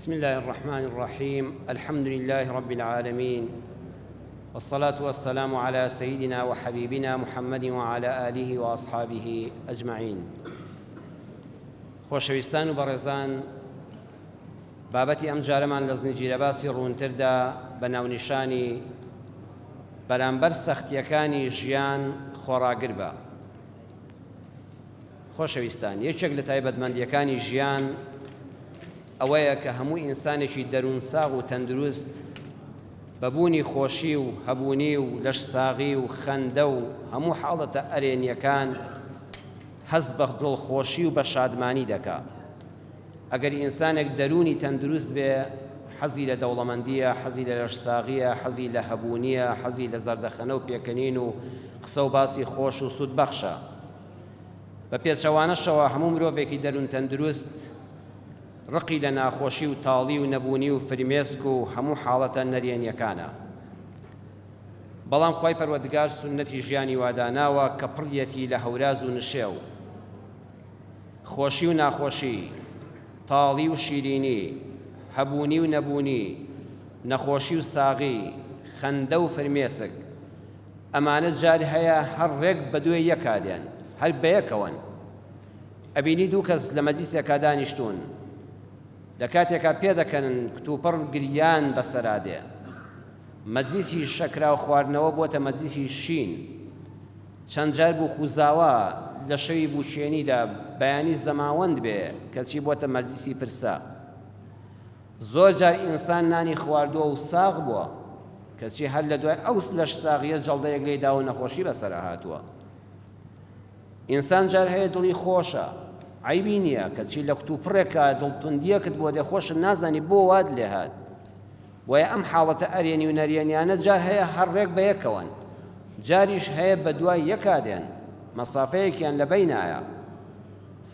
بسم الله الرحمن الرحيم الحمد لله رب العالمين والصلاة والسلام على سيدنا وحبيبنا محمد وعلى آله وأصحابه أجمعين. خۆشەویستان و بەڕێزان، بابەتی ئەم جارەمان لە زنجیرە باسی ڕوونتردا بە ناونیشانی بەرامبەر سەختیەکانی ژیان خۆڕاگر بە. خۆشەویستان، یەکێک لە تایبەتمەندیەکانی ژیان ئەوەیە کە هەموو ئینسانێکی دەروونساغ و تەندروست بەبوونی خۆشی و هەبوونی و لەشساغی و خەندە و هەموو حاڵەتە ئەرێنیەکان حەز بە دڵخۆشی و بە شادمانی دەکا. ئەگەر ئینسانێک دەرونی تەندروست بێ، حەزی لە دەوڵەمەندیە، حەزی لە لەشساغیە، حەزی لە هەبوونیە، حەزی لە زەردەخەنە و پێکەنین و قسە و باسی خۆش و سوودبەخشە. بە پێچەوانەشەوە هەموو مرۆڤێکی دەرون تەندروست ڕقی لە ناخۆشی و تاڵی و نەبوونی و فرمێسک و هەموو حاڵەتە نەرێنیەکانە. بەڵام خوای پەروەردگار سونەتی ژیانی واداناوە کە پڕیەتی لە هەوراز و نشێو، خۆشی و ناخۆشی، تاڵی و شیرینی، هەبوونی و نەبوونی، نەخۆشی و ساغی، خەندە و فرمێسک، ئەمانە جار هەیە هەر ڕێک بە دوێ یەکادێن، هەر بەیەکەوەن. ئەبینی دوو کەس لە مەجلیسێکا دانیشتون، لە کاتێکا پێدەکەن کتوپڕ گریان بەسەرادێ، مەجلیسی شەکرا و خواردنەوە بۆتە مەجلیسی شین. چەند جار بوو کوزاوە لە شەوی بوشێنیدا بەیانی زەماوەند بێ کەچی بۆتە مەجلیسی پرسە. زۆر جار ئینسان نانی خواردووە و ساغ بووە کەچی هەر لە دوای ئەوس لەش ساغیە جەڵدەیەک لێی داوە نەخۆشی بەسەرا هاتووە. ئینسان جار هەیە دڵی خۆشە، عیبی نییە کەچی لە کتوپڕێکە دڵتوندیەکت بۆ دێخۆشە نازانی بۆ واد لێ هات. وایە ئەم حاڵەتە ئەرێنی و نەرێنیانە جار هەیە هەر ڕێک بە یەکەوەن، جاریش هەیە بە دوای یەکادێن، مەسافەیەکیان لە بەینایە.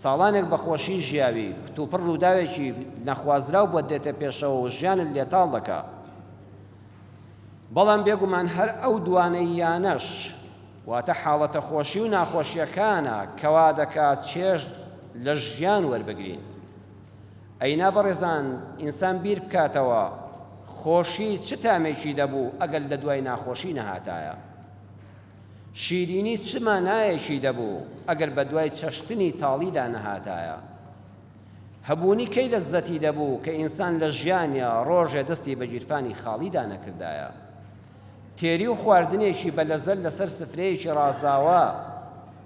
ساڵانێک بەخۆشی ژیاوی کتوپڕ ڕووداوێکی نەخوازراو بۆ دێتە پێشەوە و ژیانت لێتاڵ دەکا. بەڵام بێگومان هەر ئەو دوانەیانەش واتە حاڵەتە خۆشی و ناخۆشیەکانە کەوا دەکات چێژ لە ژیان وەربگرین. ئەینا بەڕێزان، ئینسان بیر بکاتەوە خۆشی چ تامێکی دەبوو ئەگەر لە دوای ناخۆشی نەهاتایە؟ شیرینی چ مانایەکی دەبوو ئەگەر بە دوای چەشتنی تاڵیدا نەهاتایە؟ هەبوونی کەی لەزەتی دەبوو کە ئینسان لە ژیانیا ڕۆژێ دەستی بە گیرفانی خاڵیدا نەکردایە؟ تێری و خواردنێکی بە لەزەت لەسەر سفرەیەکی ڕازاوە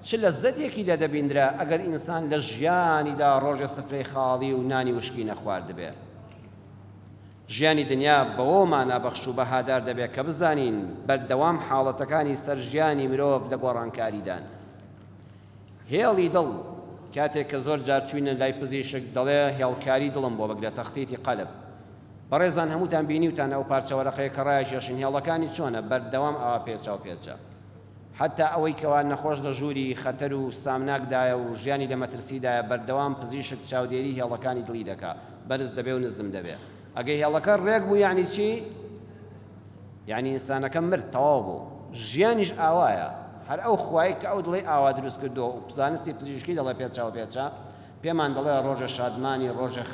چ لەزەتێکی لە دەبیندرا ئەگەر ئینسان لە ژیانیدا ڕۆژێ سفرەی خاڵی و نانی وشکی نەخوارد بێ؟ ژیانی دنیا بەوەمانە بەخش و بەهادار دەبێت کە بزانین بەردەوام حاڵەتەکانی سەر ژیانی مرۆڤ لە گۆڕانکاریدان. هێڵی دڵ کاتێک کە زۆر جار چوینە لای پزیشک دەڵێ هێڵکاری دڵم بۆ بگرێت تەختیتی قەلب. بەڕێزان، هەمووتان بینیوتان ئەو پارچەوەرەقەیە کە ڕایشێشن هێڵەکانی چۆنە بەردەوام ئەوە پێچە و پێچە، حتا ئەوەی کەوا نەخۆش لە ژووری خەتەر و سامناکدایە و ژیانی لە مەترسیدایە بەردەوام پزیشک چاودێری هێڵەکانی دڵی دەکا، بەرز دەبێ و نزم دەبێ. ئەگەی هێڵەکە ڕێک بوو یعنی چی؟ یعنی ئینسانەکە مرد، تەواو بوو. ژیانیش ئاوایە، هەر ئەو خوای کە ئەو دڵی ئاوا دروست کردووە و زانستی پزیشکی دەڵێ پێچاو پێچە، پێمان دەڵێ ڕۆژە شادمانی، ڕۆژە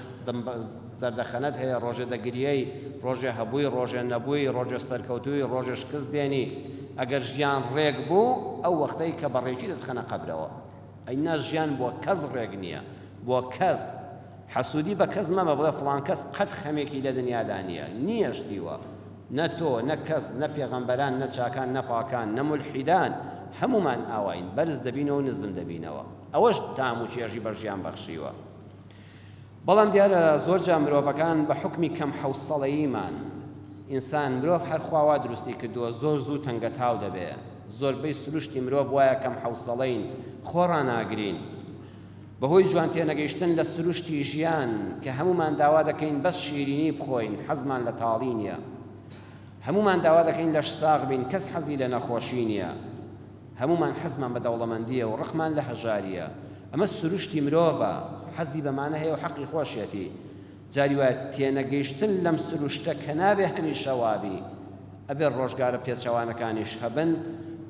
زەردەخەنەت هەیە، ڕۆژە دەگریەی، ڕۆژە هەبووی، ڕۆژە نەبووی، ڕۆژە سەرکەوتووی، ڕۆژە شکست دێنی. ئەگەر ژیان ڕێک بوو ئەو وەختەی کە بەڕێکی دەتخەنە قەبرەوە. ئەینا ژیان بۆ کەس ڕێک نییە، بۆ کەس. حەسوودی بە کەس مەمە بڵێ فڵان کەس قەت خەمێکی لە دنیادا نییە، نییەشتیوە. نە تۆ، نە کەس، نە پێغەمبەران، نە چاکان، نە پاکان، نە مولحیدان، هەمومان ئاواین، بەرز دەبینەوە و نزم دەبینەوە. ئەوەش تام و چێژی بە ژیان بەخشیوە. بەڵام دیارە زۆر جا مرۆڤەکان بە حوکمی کەم حەوسەڵەییمان، ئینسان مرۆڤ هەر خواوا دروستی کردووە زۆر زوو تەنگەتاو دەبێ. زۆربەی سروشتی مرۆڤ وایە کەم حەوسەڵەین، خۆڕان ناگرین. بەهۆی جوان تێنەگەیشتن لە سروشتی ژیان کە هەمومان داوا دەکەین بەس شیرینی بخۆین، حەزمان لە تاڵی نییە. هەمومان داوا دەکەین لەش ساغ بین، کەس حەزی لە نەخۆشی نییە. هەمومان حەزمان بە دەوڵەمەندیە و ڕقمان لە هەژاریە. ئەمە سروشتی مرۆڤە، حەزی بەمانە هەیە و حەقی خۆشیەتی. جاری وایە تێنەگەیشتن لەم سروشتە کە نابێ هەمیشە وابی، ئەبێ ڕۆژگارە پێچەوانەکانیش هەبن،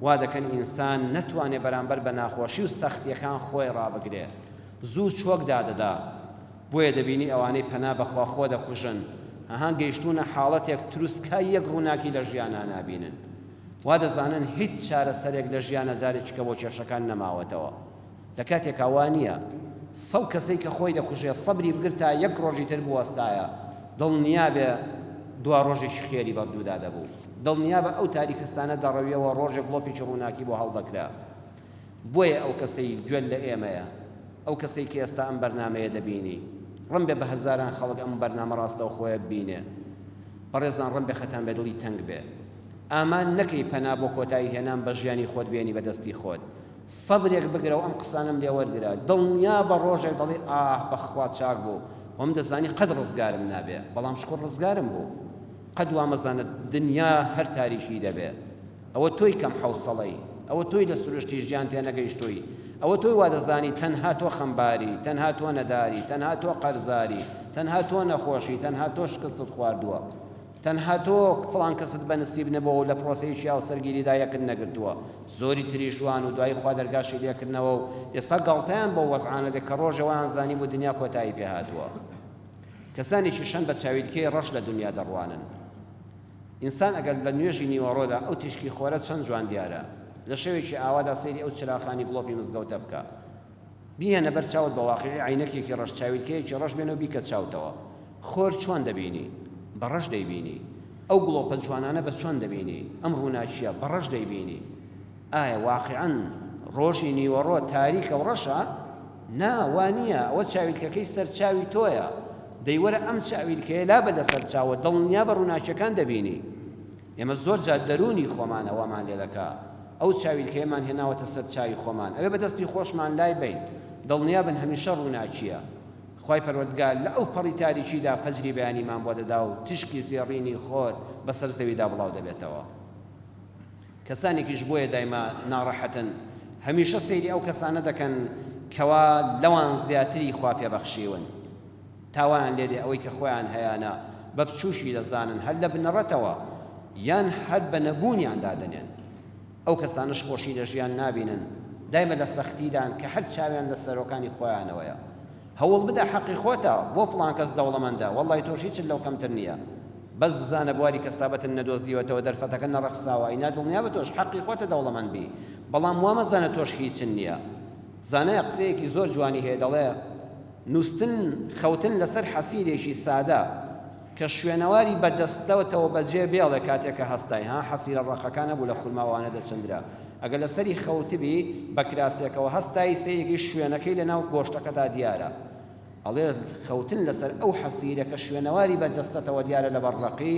وا دەکەن ئینسان نەتوانێ بەرامبەر بە ناخۆشی و سەختیەکان خۆی ڕابگرێ. زوو چۆک دادەدا بۆیە دەبینی ئەوانەی پەنا بەخوا خۆ دەکوژن ئەها گەیشتونە حاڵەتێک تروسکای یەک ڕووناکی لە ژیانە نابینن وا دەزانن هیچ چارەسەرێک لە ژیانە جارێککە بۆ کێشەکان نەماوەتەوە لە کاتێکا وانە سەو کەسەی کە خۆی دەکوژێ سەبری بگرتا یەک ڕۆژی تر بوەستایە دڵنیا بێ دوا ڕۆژێکی خێری بەردوودا دەبوو دڵنیا بە ئەو تاریکستانە دەڕەویەوە ڕۆژێک گڵۆپێکی ڕووناکی بۆ هەڵدەکرا بۆیە ئەو کەسەی گوێل لە ئێمەیە ئەو کەسێک کە ئێستا ئەم بەرنامەیە دەبینی ڕم بێ بە هەزاران خەڵک ئەم بەرنامە ڕاستەوە خۆیە ببینێ بەڕێزان ڕم بێ خەتان بێ دڵی تەنگ بێ ئامان نەکەی پەنا بۆ کۆتایی هێنان بە ژیانی خۆت بێنی بەدەستی خۆت سەبرێک بگرە و ئەم قسانم لێ وەرگرە دڵنیا بە ڕۆژێک دەڵی بەخوا چاک بوو وەم دەزانی قەت ڕزگارم نابێ بەڵام شکۆ ڕزگارم بوو قەت وامەزانت دنیا هەر تاریشی دەبێ ئەوە تۆی کەم حەوسەڵەی ئەوە تۆی لە سروشتی ژیان تێ نەگەیشتووی ئەوە تۆی وا دەزانی تەنها تۆ خەمباری تەنها تۆ نەداری تەنها تۆ قەرزاری تەنها تۆ نەخۆشی تەنها تۆ شکستت خواردووە تەنها تۆ فڵان کەست بەنسیب نەبەوە لە پرۆسەیەکی و سەرگیریدا یەکت نەگرتووە زۆری تریشوان و دوای خوا دەرگاشی لێکردنەوە و ئێستا گەڵتەیان بۆ وەزعانە دێت کە ڕۆژەوەیان زانی بۆ دنیا کۆتایی پێهاتووە کەسانێکی شەن بە چاویلکەی ڕەش لە دنیا دەڕوانن ئینسان ئەگەر لە نوێژی نیوەڕۆدا ئەو تیشکی خۆرە چەند جوان دیارە لە شەوێکی ئاوادا سەیری ئەو چراخانی گڵۆپی مزگەوتە بکە بیهێنە بەر چاوت بە واقعی عینەکێکی ڕەش چاویلکەیەکی ڕەش بێنە و بیکە چاوتەوە خۆر چۆن دەبینی بەڕەش دەیبینی ئەو گڵۆپە جوانانە بە چۆن دەبینی ئەم ڕووناچیە بەڕەش دەیبینی ئایا واقعاً ڕۆژی نیوەڕۆ تاریکە و ڕەشە نا وانییە ئەوە چاویلکەکەی سەرچاوی تۆیە دەیوەرە ئەم چاویلکەیە لا بە لەسەر چاوە دڵنیا بە ڕووناچیەکان دەبینی ئێمە زۆر جار دەرونی خۆمانەوەمان لێ دەکا ئەو چاویلکەیەمان هێناوەتە سەر چاوی خۆمان ئەوێ بەدەستی خۆشمان لای بین دڵنیا بن هەمیشە ڕووناچیە خوای پەروەردگار لە ئەو پەڕی تاریکیدا فەجری بەیانیمان بۆ دەدا و تشکی زێڕینی خۆر بەسەر زەویدا بڵاو دەبێتەوە کەسانێکیش بۆیە دایما ناڕەحەتن هەمیشە سەیری ئەو کەسانە دەکەن کەوا لەوان زیاتری خوا پێبەخشیون تاوان لێدێ ئەوەی کە خۆیان هەیانە بە بچوشی دەزانن هەر لە بنەڕەتەوە یان هەر بە نەبوونیاندا دەنێن ئەو کەسانش خۆشی لە ژیان نابینن دایمە لە سەختیدان کە هەر چاویان لە سەرۆکانی خۆیانەوەیە هەوڵ بدە حەقی خۆتە بۆ فڵان کەس دەوڵەمەندە وەڵڵی تۆش هیچ لەو کەمتر نییە بەس بزانە بواری کەسابەتن نەدۆزیوەتەوە دەرفەتەکە نەڕەخساوە ئینا دڵنیا بە تۆش حەقی خۆتە دەوڵەمەند بی بەڵام وا مەزانە تۆش هیچن نییە زانایە قسەیەکی زۆر جوانی هەیە دەڵێ نووستن خەوتن لەسەر حەسیرێکی سادە کە شوێنەواری بەجەستەوەتەوە بەجێ بێڵێ کاتێکە هەستای ها حەسیرە ڕەخەکانە بوو لە خولماوانە دەچندرا ئەگەر لەسەری خەوتبی بە کراسێکەوە هەستایی سەیەکی شوێنەکەی لەناو گۆشتەکەدا دیارە ئەڵێ خەوتن لەسەر ئەو حەسیرە کە شوێنەواری بەجەستەتەوە دیارە لە بەڕەقی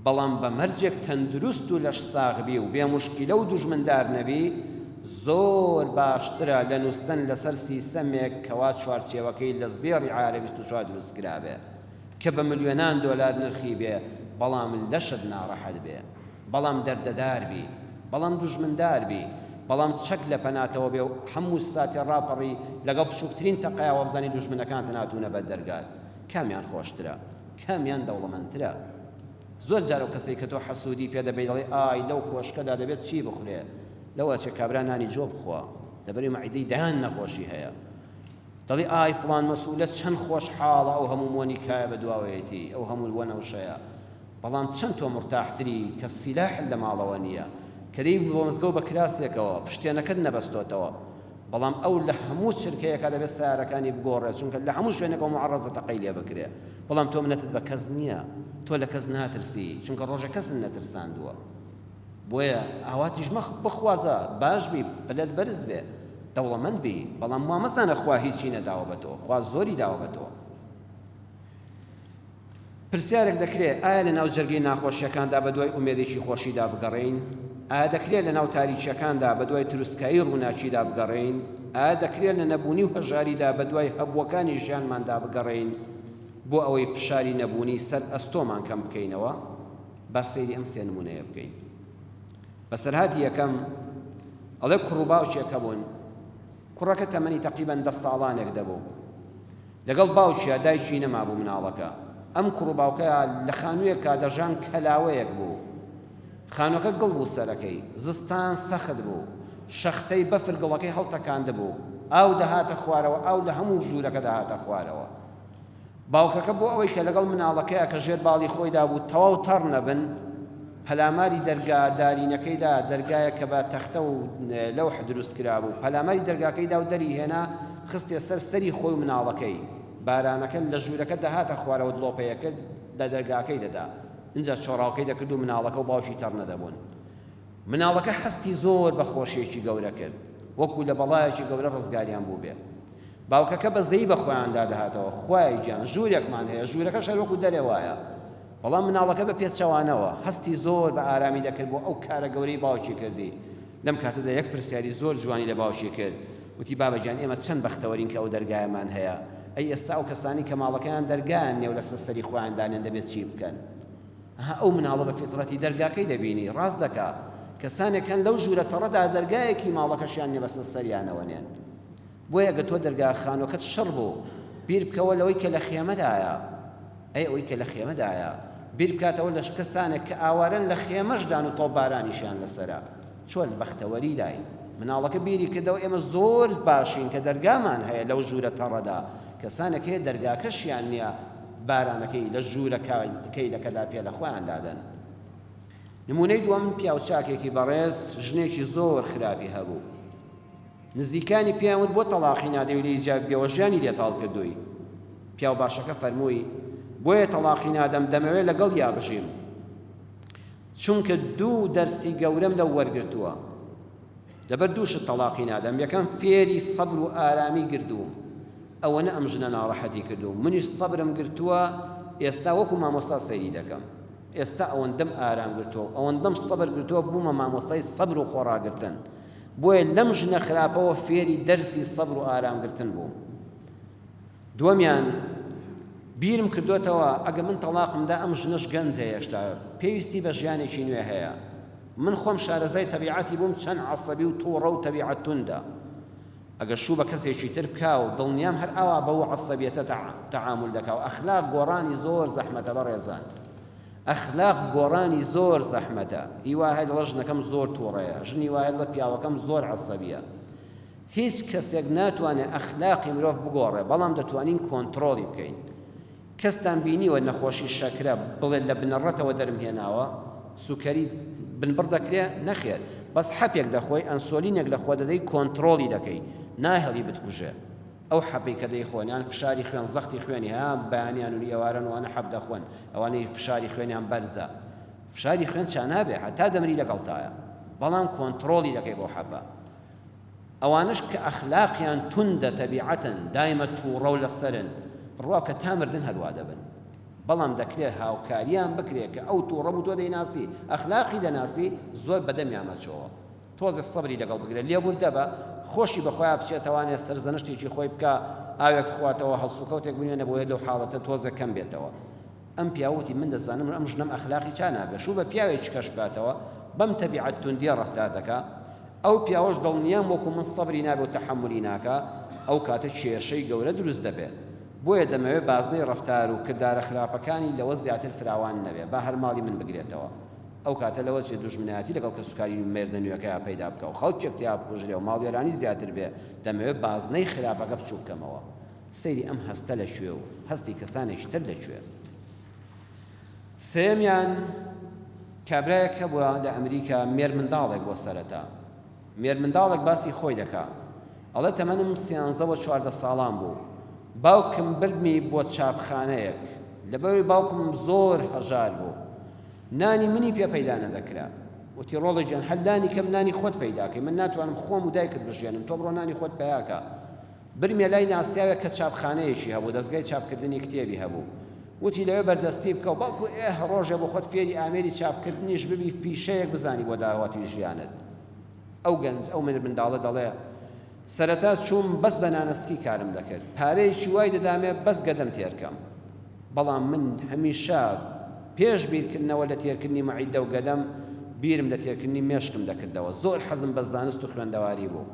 بەڵام بە مەرجێک تەندروست و لەش ساغبی و بێ موشکیلە و دوژمندار نەبی زۆر باشترە لە نووستن لەسەر سیسەمێک کەوا چوارچێوەکەی لە زێڕی عارە 24 دروست کرابێ کە بە ملیۆنان دۆلار نرخی بێ بەڵام لەشت ناڕەحەت بێ بەڵام دەردەدار بی بەڵام دوژمندار بی بەڵام چەک لە پەناتەوە بێ و هەموو ساتی ڕاپەڕی لەگەڵ بچووکترین تەقایەوە بزانی دوژمنەکانتە ناتوونە بەردەرگات کامیان خۆشترە کامیان دەوڵەمەندترە زۆر جار ئەو کەسەی کە تۆ حەسوودی پێ دەبێت دەڵێ ئای لەو کۆشکەدا دەبێت چی بخورێ لەوە چێ کابرا نانی جۆ بخوا دەبەری مەعیدەی دەیان نەخۆشی هەیە دەڵێ ئای فڵان مەسوولە چەند خۆشحاڵە ئەو هەموو مۆنیکایە بە دواوەیەتی ئەو هەموو وەنەوشەیە بەڵام چەند تۆ مرتاحتری کە سیلاح لە ماڵەوە نییە کە دەی بۆ مزگەوت بە کراسێکەوە پشتێنەکەت نەبەستۆتەوە بەڵام ئەو لە هەموو چرکەیەکە دەبێت سیارەکانی بگۆڕێت چونکە لە هەموو شوێنێکەوە معڕەزە تەقەی لێ بکرێ بەڵام تۆ منەتت بە کەس نییە تۆ لە کەس ناترسی چونکە ڕۆژە کەسن نەترساندووە بۆیە ئاواتیش بخوازە باش بی پلت بەرز بێ دەوڵەمەند بی بەڵام وا مەزانە خوا هیچی نەداوە بە تۆ خوا زۆری داوە بە تۆ پرسیارێک دەکرێت ئایا لە ناو جەرگەی ناخۆشیەکاندا بە دوای ئومێدێکی خۆشیدا بگەڕین ئایا دەکرێت لە ناو تاریکیەکاندا بە دوای دروستکایی ڕووناچیدا بگەڕین ئایا دەکرێت لە نەبوونی و هەژاریدا بە دوای هەبووەکانی ژیانماندا بگەڕین بۆ ئەوەی فشاری نەبوونی سەر ئەستۆمان کەم بکەینەوە با سەیری ئەم سێ نمونەیە بکەین بەسەرهاتی یەکەم ئەڵێ کوڕ و باوکێکە بوون کوڕەکە تەمەنی تەقریبەن 10 ساڵانێک دەبوو لەگەڵ باوکیە دایکی نەمابوو مناڵەکە ئەم کوڕ و باوکەیە لە خانوویەکە دەژان کەلاوەیەک بوو خانووەکە گڵ بوو سەرەکەی زستان سەخت بوو شەختەی بەفر گڵەکەی هەڵتەکاند بوو ئاو دەهاتە خوارەوە ئاو لە هەموو ژوورەکە دەهاتە خوارەوە باوکەکە بۆ ئەوەی کە لەگەڵ مناڵەکەیە کە ژێر باڵی خۆیدا بوو تەواو تەڕ نەبن پەلاماری دەرگا دارینەکەیدا دەرگایە کە بە تەختە و لەوح دروست کرا بوو پەلاماری دەرگاکەیدا و دەری هێنا خستێ سەر سەری خۆی و مناڵەکەی بارانەکە لە ژوورەکە دەهاتە خوارەوە دڵۆپەیەکە لە دەرگاکەی دەدا اینجا چۆڕاوکەی دەکرد و مناڵەکە و باوشی تەڕ نەدەبوون مناڵەکە هەستی زۆر بە خۆشیێکی گەورە کرد وەکو لە بەڵایەکی گەورە ڕزگاریان بوو بێ باوکەکە بەزەی بە خۆیاندا دەهاتەوە خوای گیان ژوورێکمان هەیە ژوورەکە شەروەکو دەرێ وایە بەڵام مناڵەکە بە پێچەوانەوە هەستی زۆر بە ئارامی دەکرد بۆ ئەو کارە گەورەی باوکی کردی لەم کاتەدا یەک پرسیاری زۆر جوانی لە باوکی کرد وتی بابەجان ئێمە چەند بەختەوەرین کە ئەو دەرگایەمان هەیە ئەی ئێستا ئەو کەسانی کە ماڵەکەیان دەرگایان نێو لە سەری خۆیان دانێن دەبێت چی بکەن ئەو مناڵە بە فیتڕەتی دەرگاکەی دەبینی ڕاست دەکا کەسانێکن لەو ژوورە تەڕەدا دەرگایەکی ماڵەکەشیان نێ بەسەر سەریانەوە نێن بۆیە ئەگە تۆ دەرگا خانۆکەت شڕ بوو بیر بکەوە لەوەی کە لە خێمەدایە ئەوەی کە لە خێمەدایە بیر بکاتەوە لە کەسانێک کە ئاوارن لە خێمەشدان و تۆ بارانیشیان لەسەرە چۆن بەختەوەری دای مناڵەکە بیری کردەوە ئێمە زۆر باشین کە دەرگامان هەیە لەو ژوورە تەڕەدا کەسانێک هەیە دەرگاکەشیان نییە بارانەکەی لە ژوورەکەی لەکەدا پێ لە خۆیان دادەن نمونەی دووەم پیاو چاکێکی بەڕێز ژنێکی زۆر خراپی هەبوو نزیکانی پیاوت بۆ تەڵاقی نادەوی لە ئیجاب بێەوە ژیانی لێتاڵ کردووی پیاو باشەکە فەرمووی بۆیە تەڵاقی نادەم دەمەوێت لەگەڵ یا بژیم چونکە دوو دەرسی گەورەم لەو وەرگرتووە لەبەر دووشت تەڵاقی نادەم یەکەم فێری سەبر و ئارامی گردووم ئەوەنە ئەم ژنە ناڕەحەتی کردووم منیش سەبرم گرتووە ئێستا وەکو مامۆستا سەیری دەکەم ئێستا ئەوەندەم ئارام گرتووە ئەوەندەم سەبر گرتووە بوومە مامۆستای سەبر و خۆڕاگرتن بۆیە لەم ژنە خراپەوە فێری دەرسی سەبر و ئارامگرتن بووم دووەمیان بیرم کردوێتەوە ئەگە من تەڵاقمدا ئەم ژنەش گەنجە هێشتا پێویستی بە ژیانێکی نوێ هەیە من خۆم شارەزای تەبیعەتی بووم چەند عەسەبی و تووڕە و تەبیعەت توندە ئەگەر شوو بە کەسێکی تر بکا و دڵنیام هەر ئاوا بەو عەسەبیەتە تەعامل دەکا و ئەخلاق گۆڕانی زۆر زەحمەتە بەڕێزان ئەخلاق گۆڕانی زۆر زەحمەتە هیوا هەیە لە ژنەکەم زۆر تووڕەیە ژنی وایە لە پیاوەکەم زۆر عەسەبیە هیچ کەسێک ناتوانێت ئەخلاقی مرۆڤ بگۆڕێ بەڵام دەتوانین کۆنتڕۆڵی بکەین کەستان بینیوە نەخۆشی شەکرە بڵێت لە بنەڕەتەوە دەرمهێناوە سوکەری بنبڕ دەکرێ نەخێر بەس حەپێک دەخۆی ئەنسۆلینێک لە خۆ دەدەی کۆنتڕۆڵی دەکەی ناهێڵی بتکوژێ ئەو حەپەی کە دەیخۆنیان فشاری خوێن زەختی خوێنی ها بەیانیان و ئێوارن وانە حەب دەخۆن ئەوانەی فشاری خوێنیان بەرزە فشاری خوێن چا نابێ هەتا دەمری لەگەڵتایە بەڵام کۆنتڕۆڵی دەکەی بۆ حەپە ئەوانش کە ئەخلاقیان توندە تەبیعەتن دایمە تووڕە و لەسەرن ڕوا کە تا مردن هەروە دەبن بەڵام دەکرێت هاوکاریان بکرێت کە ئەو تووڕە بوو تۆ دەیناسی ئەخلاقی دەناسی زۆر بەدەمیامەچەوە تۆزە سەبری لەگەڵ بگرێت لێبور دەبە خۆشی بەخۆیان بچێتەوانێت سەرزەنشتێکی خۆی بکە ئاوێک خواتەوە هەڵسوکەوتێک بنوێنە بۆیە لەو حاڵەتە تۆزە کەم بێتەوە ئەم پیاوەتی من دەزانم ئەم ژنەم ئەخلاقی چا نابێ شوو بە پیاوێکی کەش بکاتەوە بەم تەبیعەت توندیە ڕەفتار دەکا ئەو پیاوەش دڵنیام وەکو من سەبری نابێ و تەحەمولی ناکە ئەو کاتە کێشەی گەورە دروست دەبێت بۆیە دەمەوێت بازنەی ڕەفتار و کردارە خراپەکانی لەوە زیاتر فراوان نەبێ با هەر ماڵی من بگرێتەوە ئەو کاتە لەوە چێ دوژمنایەتی لەگەڵ کە سوکاری مێردە نوێەکەیان پەیدا بکە و خەڵکێک تیا بکوژرێ و ماڵوێرانی زیاتر بێ دەمەوێت بازنەی خراپەکە بچوو بکەمەوە سەیری ئەم هەستە لەکوێ و هەستی کەسانێکی تر لەکوێ سێمیان کابرایەک هەبووە لە ئەمریکا مێرمنداڵێک بۆ سەرەتا مێرمنداڵێک باسی خۆی دەکا ئەڵێ تەمەنم 13-14 ساڵان بوو باوکم بردمی بۆ چاپخانەیەک لەبەروی باوکم زۆر هەژار بوو نانی منی پێ پەیدا نەدەکرا وتی ڕۆڵە گیان هەلانی کەم نانی خۆت پەیداکەی من ناتوانم خۆم و دایکت بژێنم تۆ بڕۆ نانی خۆت پەیاکە برمێ لای ناسیاوێک کە چاپخانەیەکی هەبوو دەستگای چاپکردنی کتێبی هەبوو وتی لەوێ بەردەستی بکە و باوکو ڕۆژێ بۆ خۆت فێری ئامێری چاپکردنیش ببی پیشەیەک بزانی بۆ داواتی ژیانت ئەو گەنج ئەو منداڵە دەڵێ سەرەتا چووم بەس بە نانەسکی کارم دەکرد پارەیەکی وای دەدامێ بەس گەدەم تێرکەم بەڵام من هەمیشە پێش بیرکردنەوە لە تێرکردنی مەعیدە و گەدەم بیرم لە تێرکردنی مێشکم دەکردەوە زۆر حەزم بە زانست و خوێندەواری بوو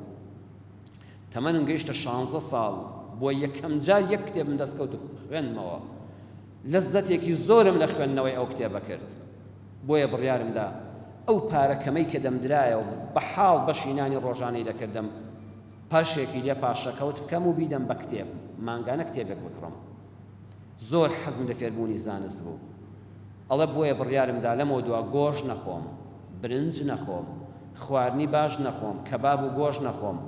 تەمەنم گەیشتە 16 ساڵ بۆ یەکەم جار یەک کتێبم دەستکەوت و خوێندمەوە لەزەتێکی زۆرم لە خوێندنەوەی ئەو کتێبە کرد بۆیە بڕیارمدا ئەو پارەکەمەی کە دەمدرایە و بە حاڵ بەشی نانی ڕۆژانەی دەکردم پاشێکی لێ پاشەکەوت بکەم و بیدەم بە کتێب مانگانە کتێبێک بکڕم زۆر حەزم لە فێربوونی زانست بوو ئەڵە بۆیە بڕیارمدا لەمەوە دووە گۆشت نەخۆم برنج نەخۆم خواردنی باش نەخۆم کەباب و گۆشت نەخۆم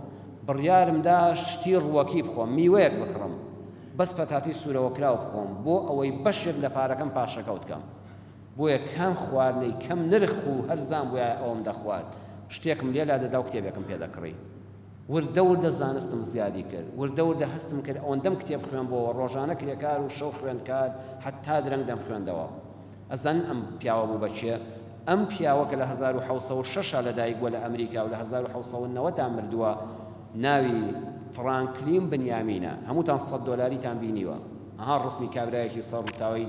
بڕیارمدا شتی ڕووەکی بخۆم میوەیەک بکڕم بەس پەتاتی سوورەوە کراو بخۆم بۆ ئەوەی بەشێک لە پارەکەم پاشەکەوت کەم بۆیە کام خواردنەی کەم نرخ و هەرزان بۆیە ئەوم دەخوارد شتێکم لێلا دەدا و کتێبێکم پێ دەکڕی وردە وردە زانستم زیادی کرد وردە وردە هەستم کرد ئەوەندەم کتێب خوێن بۆەوە ڕۆژانە کرێکار و شەو خوێندکار حتا درەنگ دەم خوێندەوە ئەزان ئەم پیاوە بوو بەچێ ئەم پیاوە کە لە 1906 لەدایک بووە لە ئەمریکا و لە 1990 تا مردووە ناوی فرانکلین بنیامینە هەمووتان $100 بینیوە ئەها ڕسمی کابرایەکی سەر و تاوەی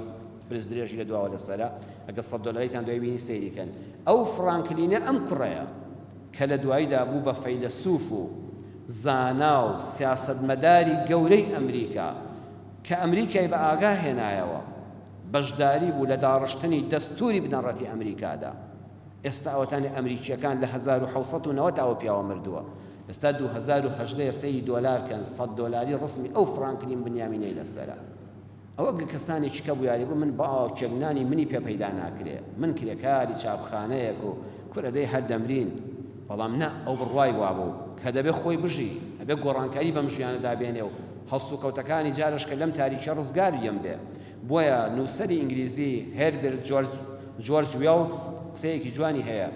برز درێژی لە دواوە لەسەرە ئەگە $100 دوای بینی سەیریکەن ئەو فرانکلینە ئەم کوڕەیە کە لە دواییدا بوو بە فەیلسوف و زانا و سیاسەتمەداری گەورەی ئەمریکا کە ئەمریکای بە ئاگا هێنایەوە بەشداری بوو لە داڕشتنی دەستوری بنەڕەتی ئەمریکادا ئێستا ئەوەتانی ئەمریکیەکان لە 1990 ئەوە پیاوە مردووە ئێستا 2018 $100 کەن $100 ڕسمی ئەو فرانکلین بنیامینەی لەسەرە ئەوە کەسانێکی کە بویاری بوو من باوکێبنانی منی پێ پەیدا ناکرێ من کرێکاری چاپخانەیەک و کورەدەی هەر دەمرین بەڵام نە ئەو بڕوای وا بوو کە دەبێت خۆی بژی ئەبێ گۆڕانکاری بەم ژیانەدا بێنێ و هەڵسو کەوتەکانی جارش کە لەم تاریکە ڕزگاری یەم بێ بۆیە نووسەری ئینگلیزی هێربرت جۆرج وێڵز قسەیەکی جوانی هەیە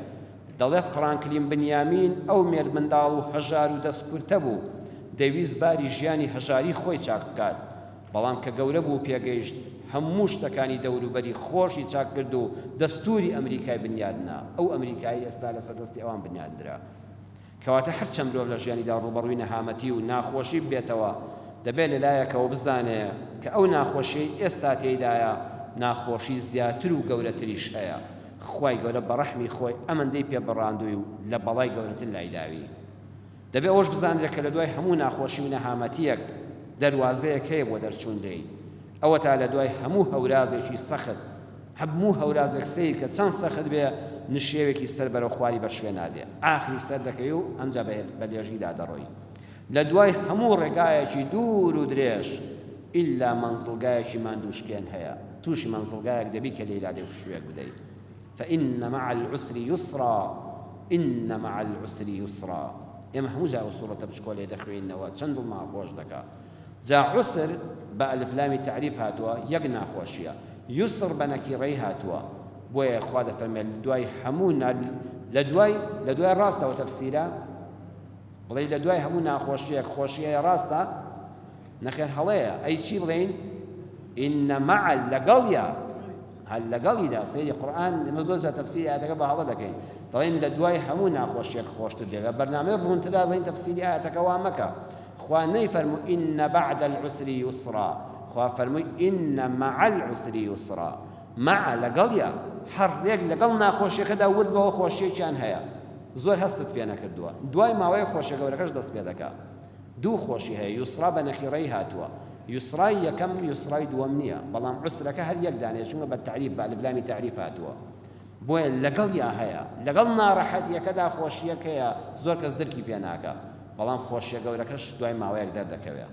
دەڵێ فرانکلین بنیامین ئەو مێرد منداڵ و هەژار و دەستکورتە بوو دەویست باری ژیانی هەژاری خۆی چاک بکات بەڵام کە گەورە بوو پێگەیشت هەموو شتەکانی دەوروبەری خۆشی چاک کرد و دەستوری ئەمریکای بنیادنا ئەو ئەمریکایی ئێستا لە سەردەستی ئەوان بنیادرا کەواتە هەرچەند مرۆڤ لە ژیانیدا ڕوبەڕووی نەهامەتی و ناخۆشی بێتەوە دەبێت لەلایەکەوە بزانێ کە ئەو ناخۆشی ئێستا تێیدایە ناخۆشی زیاتر و گەورەتریش هەیە خوای گەورە بە ڕەحمی خۆی ئەمەندەی پێ بەڕاندووی و لە بەڵای گەورەتر لایداوی دەبێت ئەوش بزانرێت کە لە دوای هەموو ناخۆشی و نەهامەتیەک دەواازەیەک هەیە بۆ دەرچوون دەی ئەوە تا لە دوای هەموو هەورازێکی سەخت هەموو هەورازێک سیر کە چەند سەخت بێ نشێوێکی سەر بەرەو خواری بە شوێ نادێ ئاخری سەر دەکەی و ئەمجا بە لێژیدا دەڕۆی لە دوای هەموو ڕێگایەکی دوور و درێژ ئیلا مەنزڵگایەکی ماندووشکێن هەیە تووشی مەنزڵگایەک دەبی کە لێلا دێ شوێک بدەیت فإن مع العسر يسرا إن مع العسر يسرا ئێمە هەموو جا سوورەتە بچکۆلێ دەخوێنەوە چەند دڵمان خۆش دەکا جا عسر بە ئەلفلامی تعریف هاتووە یەک ناخۆشیە یوسر بە نەکیڕەی هاتووە بۆیە خوا دەفەرمێت دوای هەموو لە دوای ڕاستەوە تەفسیرە بڵێ لە دوای هەموو ناخۆشیەک خۆشیە ڕاستە نەخێر هەڵەیە ئەی چی بڵێن ئین مع لەگەڵیە هەل لەگەڵیدا سەیری قورئان ئێمە زۆر جا تەفسیری ئاەتەکە بە هەڵە دەکەین دەڵێن لە دوای هەموو ناخۆشیەک خۆشتر دێت لە بەرنامەی ڕوونتردا بڵێن تەفسیری ئاەتەکە وا مەکە خوا نەیفەرموو ئین بعد العسر یسرا خوا فەرمووی ئین مع العسر یسرا مع لەگەڵیە هەڕێک لەگەڵ ناخۆشیەکەدا ورد بەوە خۆشیێکیان هەیە زۆر هەستت پێ نەکردووە دوای ماوەیە خۆشیە گەورەکەش دەست پێ دەکا دوو خۆشی هەیە یوسرا بە نەخیڕەی هاتووە یوسرای یەکەم یوسرای دووەم نییە بەڵام عسرەکە هەر یەک دانێ چونکە بە تعریف بە ئەلفلامی تعریف هاتووە بۆیە لەگەڵیا هەیە لەگەڵ ناڕەحەتیەکەدا خۆشیەک هەیە زۆر کەس دەرکی پێ ناکە بەڵام خۆشیە گەورەکەش دوای ماوەیەک دەردەکەوێت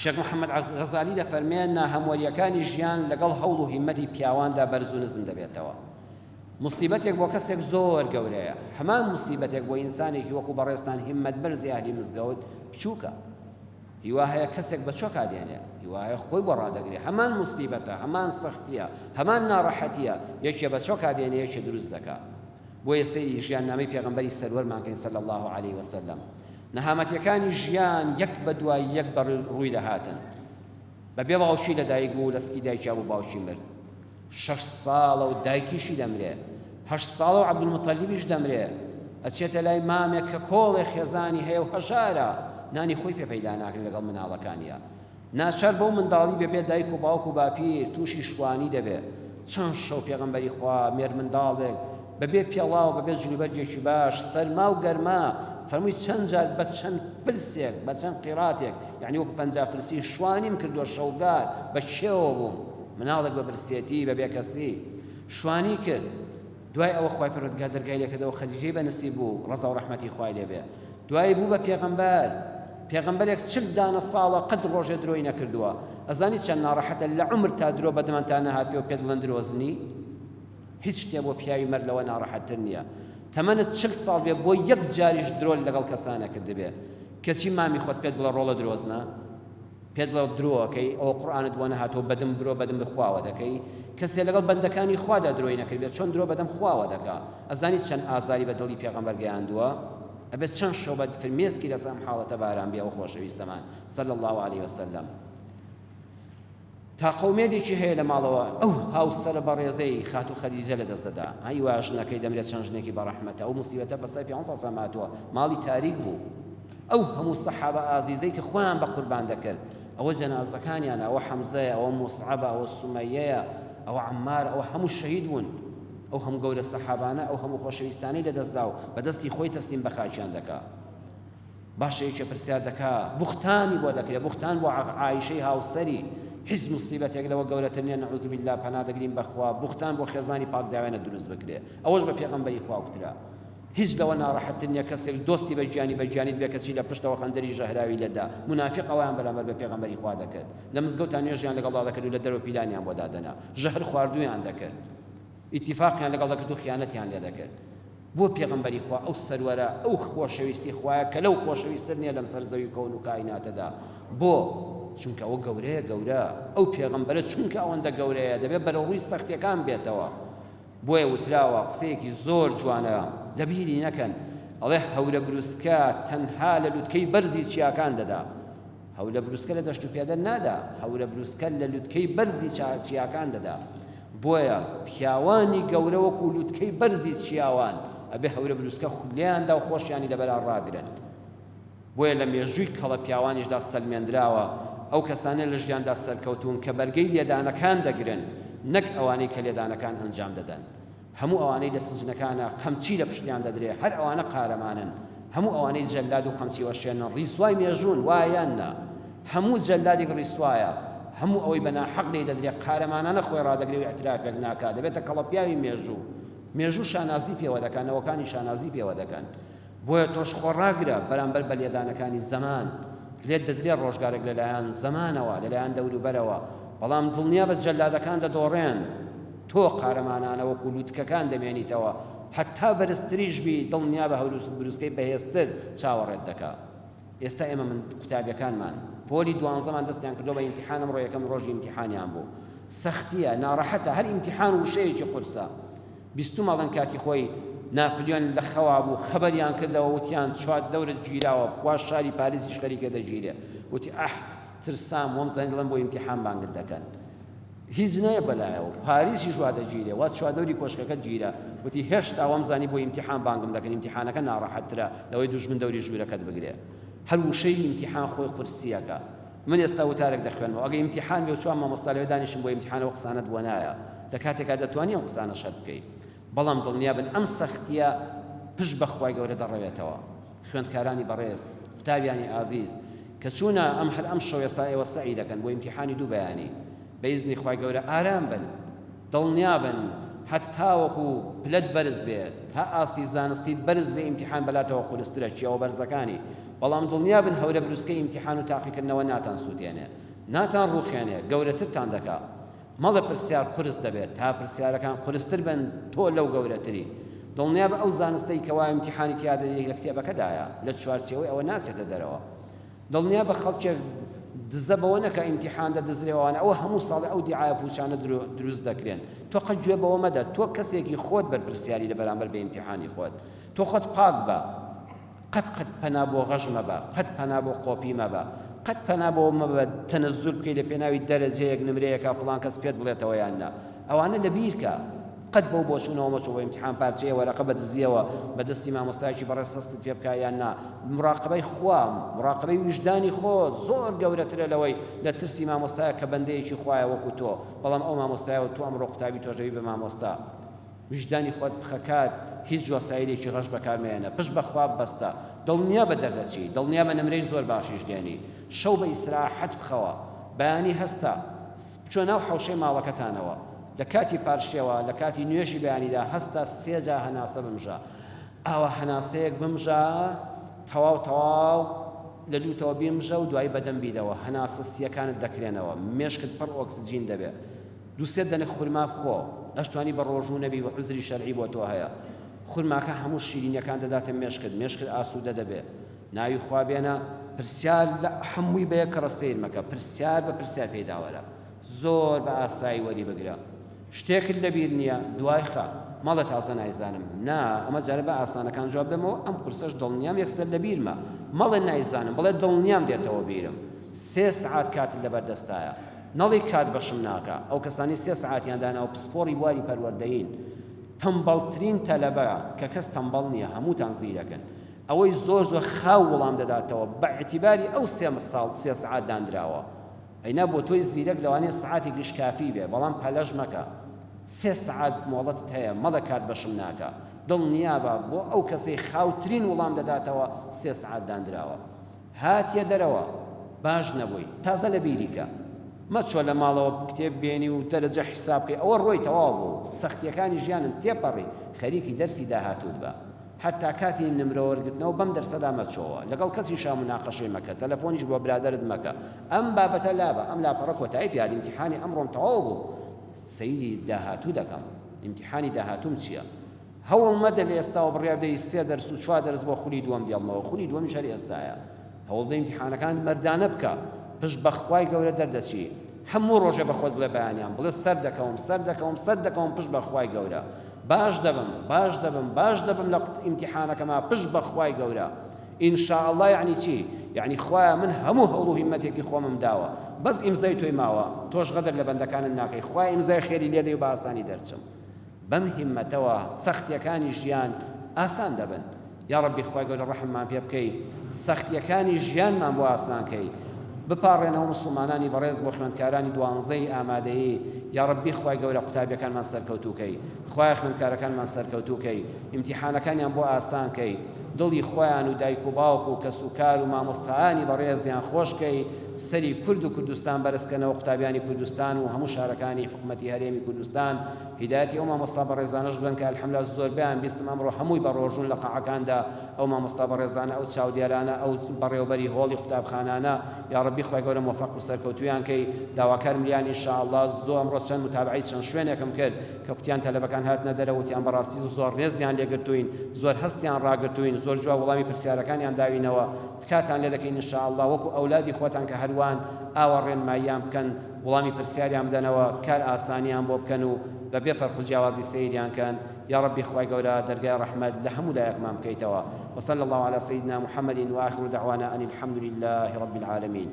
شێخ محەممەد غەزالی دەفەرمێن ناهەموەریەکانی ژیان لەگەڵ هەوڵ و هیممەتی پیاواندا بەرز و نزم دەبێتەوە مصیبەتێک بۆ کەسێک زۆر گەورەیە هەمان مصیبەتێک بۆ ئینسانێکی وەکو بەڕێستان هیممەت بەرزی ئەهلی مزگەوت بچووکە هیوا هەیە کەسێک بە چۆ کادێنێ هیوا هەیە خۆی بۆ ڕادەگرێ هەمان مصیبەتە هەمان سەختیە هەمان ناڕەحەتیە یەکێ بە چۆ کادێنێ یەکێ دروست دەکات بۆیە سەیری ژیاننامەی پێغەمبەری سەروەرمانکەین صلی الله عليه وسلم نەهامەتیەکانی ژیان یەک بە دوای یەک بە ڕووی دەهاتن بەبێ باوشی لەدایک بوو لەسکی دایکیا بوو باوکی مرد 6 ساڵە و دایکیشی دەمرێ 8 ساڵە و عەبدولموتەلیبیش دەمرێ ئەچێتە لای مامێک کە کۆڵێ خێزانی هەیە و هەژارە نانی خۆی پێ پەیدا ناکرێت لەگەڵ مناڵەکانیە ناچار بەو منداڵی بەبێ دایک و باوک و باپیر تووشی شوانی دەبێت چەند شەو پێغەمبەری خوا مێر منداڵێک بەبێ پێڵاو بەبێ جلوبەرجێکی باش سەرما و گەرما فەرمووی چەند جار بە چەند فلسێک بە چەند قیراتێک یعنی وەکو 50 فلسی شوانیم کردووە شەوگار بە کێوە بووم مناڵێک بە برسێتی بەبێ کەسی شوانی کرد دوای ئەوە خوای پەروەردگار دەرگای لێکردەوە خەدیجەی بەنسیب بوو ڕەزا و ڕەحمەتی خوای لێبێ دوای بوو بە پێغەمبەرێک 40 دانە ساڵە قەت ڕۆژێ درۆی نەکردووە. ئەزانی چەند ناڕەحەتە لە عومر تا درۆ بەدەمانتان نەهاتیەوە پێت بڵێن درۆزنی؟ هیچ شتێ بۆ پیاوی مەرد لەوە ناڕەحەتتر نییە. تەمەنت 40 ساڵ بێ بۆ یەک جاریش درۆ لەگەڵ کەسانە کردبێ کەچی مامی خۆت پێت بڵە ڕۆڵە درۆزنە، پێت بڵە درۆەکەی ئەوە قورئانت بۆ نەهاتەوە بەدەم برۆ بەدەم بخواوە دەکەی. کەسێ لەگەڵ بەندەکانی خوادا درۆی نەکردبێت چۆن درۆ بەدەم خواوە دەکا. ئەزانیت چەند ئازاری بە دڵی پێغەمبەر گەیاندووە؟ ئەبێت چەند شەو بە فرمێسکی لەسەر ئەم حاڵەتە باران بێ ئەو خۆشەویستەمان صلی الله عليه وسلم. تا قەومێدێکی هەیە لە ماڵەوە ئەو هاوسەرە بەڕێزەی خاتو خەدیجە لەدەست دەدا. هەی وا ژنەکەی دەمرێت چەند ژنێکی بەڕەحمەتە. ئەو موسیبەتە بەسەر پێغەمبەر سەڵ ماتووە، ماڵی تاریک بوو. ئەو هەموو سەحابە ئازیزەی کە خۆیان بە قوربان دەکرد، ئەوە جەنازەکانیانە، ئەوە حەمزەیە، ئەوە موسعەبە، ئەوە سومەیەیە، ئەوە عەممار، ئەوە هەموو شەهید بوون. ئەو هەموو گەورە سەحابانە ئەو هەموو خۆشەویستانەی لەدەستدا و بەدەستی خۆی تەسلیم بە خاکیان دەکا. باشەیەکە پرسیار دەکا بوختانی بۆ دەکرێت، بوختان بۆ عایشەی هاوسەری، هیچ موسیبەتێک لەوە گەورەتر نییە، نەعوذ بالله پەنا دەگرین بەخوا. بوختان بۆ خێزانی پاک داوێنە دروست بکرێ، ئەوەش بە پێغەمبەری خوا وترا. هیچ لەوە ناڕەحەتتر نییە کەسێک دۆستی بە گیانی بێ کەچی لە پشتەوە خەنجەری ژەهراوی لەدا. منافق ئەویان بەرامبەر بە پێغەمبەری خوا دەکرد، لە مزگەوتان نوێژیان لەگەڵا دەکرد و لە دەرەوە پیلانیان بۆ دادەنا، ژەهر خواردویان دەکرد، ئیتیفاقیان لەگەڵ دەکرد و خیانەتیان لێ دەکرد. بۆ پێغەمبەری خوا ئەو سەروەرە ئەو خۆشەویستی خوایە کە لەو خۆشەویستتر نییە لەم سەر زەوی کەون و کائیناتەدا. بۆ چونکە ئەوە گەورەیە گەورە، ئەو پێغەمبەرە چونکە ئەوەندە گەورەیە دەبێت بەرەوڕووی سەختیەکان بێتەوە. بۆیە وتراوە قسەیەکی زۆر جوانە لەبیری نەکەن، ئەڵێ هەورە بروسکە تەنها لە لووتکەی بەرزی چیاکان دەدا. هەورە بروسکە لە دەشت و پێدە نادا، هەورە بروسکە لە لووتکەی بەرزی چیاکان دەدا. بۆیە پیاوانی گەورە وەکو لووتکەی بەرزی چیاوان ئەبێ هەورە بروسکە خولیاندا و خۆشیانی لەبەرا ڕاگرن. بۆیە لە مێژووی کەڵە پیاوانیشدا سەلمێنراوە ئەو کەسانە لە ژیاندا سەرکەوتون کە بەرگەی لێدانەکان دەگرن، نەک ئەوانەی کە لێدانەکان ئەنجام دەدەن. هەموو ئەوانەی لە سنجنەکانە قەمچی لە پشتیان دەدرێ، هەر ئەوانە قارەمانن. هەموو ئەوانەی جەلاد و قەمچی وەشێنن ڕیسوای مێژوون وایاننا، هەموو جەلادێک ڕیسوایە، هەموو ئەوەی بەناحەق لێ دەدرێ قارەمانانە خۆی ڕادەگرێ و ئەترافێک ناکات، دەبێتە کەڵەپیاوی مێژوو شانازی پێوە دەکەن، ئەوەکانی شانازی پێوە دەکەن. بۆیە تۆش خۆڕاگرە بەرامبەر بە لێدانەکانی زەمان، لێت دەدرێت ڕۆژگارێک لەلایەن زەمانەوە لەلایەن دەوروبەرەوە، بەڵام دڵنیا بە جەلادەکان دەدۆڕێن، تۆ قارەمانانە وەکو لووتکەکان دەمێنیتەوە، حتا بەرزتریش بی دڵنیا بە هەورە بروسکەی بەهێزتر چاوەڕێت دەکا. ئێستا ئێمە من قوتابیەکانمان پۆلی 12مان دەستیان کردەوە بە ئیمتیحانم ڕۆ یەکەم ڕۆژی ئیمتیحانیان بوو. سەختیە، ناڕەحەتە، هەر ئیمتیحان وشەیەکی قورسە. 20 ماڵن کاتی خۆی ناپلیۆن لە خەوا بوو، خەبەریان کردەوە وتیان چوار دەورت گیراوە، وا شاری پاریزیش خەریکە دەگیرێ. وتی ترسام وەم زەنگ دڵم بۆ ئیمتیحان بانگت دەکەن. هیچ نایە بەلایەوە، پاریسیش وا دەگیرێ، وا چواردەوری کۆشکەکەت گیرە. وتی هێشتا وەم زانی بۆ ئیمتیحان بانگم دەکەن، ئیمتیحانەکە ناڕەحەتترە لەوەی دوژمن دەوری ژوورەکەت بگرێ. هەر وشەی ئیمتیحان خۆی قورسیەکە. من ئێستا وتارێک دەخوێنەوە، ئەگەر ئیمتیحان بێ و چوار مامۆستا لەوێ دانیشن بۆ ئیمتیحانەوە قسانت بۆ نایە، لە کاتێکا دەتوانی ئەم قسانە شەر بکەیت. بەڵام دڵنیا بن ئەم سەختیە پشت بەخوای گەورە دەڕەوێتەوە. خوێندکارانی بەڕێز، قوتابیانی ئازیز کە چوونە ئەم شەو ئێستا ئێوە سەعی دەکەن بۆ ئیمتیحانی دوو بەیانی، بەئیزنی خوای گەورە ئارام بن، دڵنیا بن، حتا وەکو پلەت بەرز بێت، تا ئاستی زانستیت بەرز بێ ئیمتیحان بەلاتەوە خولسترە چیەوە بەرزەکانی. بەڵام دڵنیا بن هەورە بروسکەی ئیمتیحان و تاقیکردنەوە ناتان سووتێنێ، ناتان ڕوخێنێ، گەورەترتان دەکا. مەڵە پرسیار قورس دەبێت، تا پرسیارەکان قورستر بن تۆ لەو گەورەتری. دڵنیا بە ئەو زانستەی کەوا ئیمتیحانی تیادە لە کتێبەکەدایە لە چوارچێوەی ئەوە ناچێتە دەرەوە. دڵنیا بە خەڵکێک دزە بەوە نەکە ئیمتیحان دەدزرێوانە، ئەوە هەموو ساڵی ئەو دیعایە پوچانە دروست دەکرێن. تۆ قەت گوێ بەوە مەدە، تۆ کەسێکی خۆت بەرپرسیاری لە بەرامبەر بە ئیمتیحانی خۆت، تۆ خۆت پاک بە، قەت پەنا بۆ غەژ مەبە، قەت پەنا بۆ قۆپی مەبە، قەت پەنا بۆ مەبە تەنەزول بکەی لە پێناوی دەرەجەیەک نمرەیەکە فڵان کەس پێت بڵێتەوە یان نا. ئەوانە لە بیرکە، قەت بەو بۆچوونەوە مەچۆ بۆ ئیمتیحان پارچەیە وەرەقە بەدزیەوە بەدەستی مامۆستایەکی بەڕێز هەستت پێ بکە یان نا. مراقبەی خوا، مراقبەی وجدانی خۆت زۆر گەورەترە لەوەی لە ترسی مامۆستایە کە بەندەیەکی خوایە وەکو تۆ. بەڵام ئەو مامۆستایەوە تۆ ئەمڕۆ قوتابی تۆژەوی بە مامۆستا، وجدانی خۆت بخەکار، هیچ وەسایلێکی غەش بەکارمێنە، پشت بەخوا بەستە، دڵنیا بە دەردەچی، دڵنیا بە نمرەی زۆر باشیش دێنی، شەو بە ئیسراحەت بخەوە، بەیانی هەستە، بچۆ ناو حەوشەی ماڵەکەتانەوە، لە کاتی پارشێوە لە کاتی نوێژی بەیانیدا هەستە 3 جا هەناسە بمژە. ئاوە هەناسەیەک بمژە تەواو لە لوتەوە بیمژە و دوای بەدەم بیدەوە هەناسە سیەکانت دەکرێنەوە مێشکت پڕ ئۆکسجین دەبێت دووسێت دەنێک خورما بخۆ ئەشتوانی بە ڕۆژوو نەبی و عوزری شەرعی بۆ تۆ هەیە خورماکە هەموو شیرینەکان دەداتە مێشکت ئاسوودە دەبێت ناوی خوا بێنە پرسیار لە هەمووی بە یەک ڕەسەیر مەکە پرسیار بە پرسیار پێداوەرە زۆر بە ئاسایی وەری بگرە شتێکت لەبیر نییە دوای خە مەڵە تازە نایزانم نا ئەمە جارە بە ئاسانەکان جواب دەمەوە ئەم قورسەش دڵنیام یەکسەر لەبیرمە مەڵێ نایزانم بڵێ دڵنیام دێتەوە بیرم 3 سعات کاتت لەبەردەستایە نەڵی کات بەشم ناکە ئەو کەسانی 3 سعاتیان داناوە پسپۆڕی واری پەروەردەین تەمبەڵترین تەلەبە کە کەس تەمبەڵ نییە هەمووتان زیرەکەن ئەوەی زۆر خاو وەڵام دەداتەوە بە ئەعتیباری ئەو 3 سعات دانراوە ئەینا بۆ تۆی زیرەک لەوانەیە سعاتی گشت کافی بێ بەڵام پەلەژ مەکە 3 سعات مۆڵەتت هەیە مەڵە کات بەشم ناکە دڵنیابە بۆ ئەو کەسەی خاوترین وەڵام دەداتەوە 3 سعات دانراوە هاتیە دەرەوە باش نەبووی تازە لە بیریکە مەچۆ لە ماڵەوە کتێب بێنی و دەرەجە حیسابکەی ئەوە ڕۆی تەواو بوو سەختیەکانی ژیانن تێپەڕی خەریکی دەرسی داهاتوت بە حتا کاتی نمرەوەرگرتنەوە بەم دەرسەدا مەچۆوە لەگەڵ کەسی شا مناقەشەی مەکە تەلەفۆنیش بۆ برادەرت مەکە ئەم بابەتە لابە ئەم لاپەڕە کۆتایی پیاد ئیمتیحانی ئەمڕۆم تەواو بوو سەیری داهاتوو دەکەم ئیمتیحانی داهاتووم چییە هەوڵ مەدە لە ئێستاوە بڕیا بدەی 3 دەرس و 4 دەرس بۆ خولی دووەم دێڵمەوە خولی دووەمیش هەر ئێستایە هەوڵ بدە ئیمتیحانەکان مەردانە بکە پشت بەخوای گەورە دەردەچی هەموو ڕۆژێ بە خۆت بڵێ بەیانیان بڵێ سەر دەکەوم پشت بەخوای گەورە باش دەبم لە ئیمتیحانەکەما پشت بەخوای گەورە ئینشاءالله یعنی چی یعنی خوایە من هەموو هەوڵ و هیممەتێکی خۆمم داوە بەس ئیمزای تۆی ماوە تۆش غەدر لە بەندەکانت ناکەی خوای ئیمزای خێری لێ دەی و بە ئاسانی دەرچم بەم هیممەتەوە سەختیەکانی ژیان ئاسان دەبن یا ڕەبی خوای گەورە ڕەحممان پێ بکەی سەختیەکانی ژیانمان بۆ ئاسانکەی بپارڕێنەوە مسلمانانی بەڕێز بۆ خوێندکارانی 12 ئامادەیی یا ڕەبی خوای گەورە قوتابیەکانمان سەرکەوتووکەی خوای خوێندکارەکانمان سەرکەوتووکەی ئیمتیحانەکانیان بۆ ئاسانکەی دڵی خۆیان و دایک و باوک و کەس و کار و مامۆستایانی بەڕێزیان خۆشکەی سەری کورد و کوردستان بەرزکەنەوە قوتابیانی کوردستان و هەموو شارەکانی حکومەتی هەرێمی کوردستان هیدایەتی ئەو مامۆستا بەڕێزانەش بن کە الحەمدوللا زۆربیان بیستم ئەمڕۆ هەمووی بە ڕۆژوون لە قەعەکاندا ئەو مامۆستا بەڕێزانە ئەو چاودێرانە ئەو بەڕێوەبەری هۆڵی قوتابخانانە یا ڕەبی خوای گەورە موفق و سەرکەوتویان کەی داواکار ملیان ئینشاءالله زۆر ئەمڕۆ چەند متابعی چەند شوێنێکم کرد کە کوتیان تەلەبەکان هاتنە دەرەوە وتیان بەڕاستی زۆر ڕێزیان لێگرتوین زۆر هەستیان ڕاگرتوین زۆر جواب وەڵامی پرسیارەکانیان داوینەوە تکاتان لێ دەکەین ئینشاءالله وەکو ئەولادی خۆتان کە هەروان ئاوە ڕێنماییان بکەن وەڵامی پرسیاریان بدەنەوە کار ئاسانیان بۆ بکەن و بەبێ فەرق و جیاوازی سەیریان کەن یا ربي خوای گەورە دەرگای ڕەحمەت لە هەموو لایەکمان بکەیتەوە وصلى الله على سيدنا محمد وآخر دعوانا أن الحمد لله رب العالمين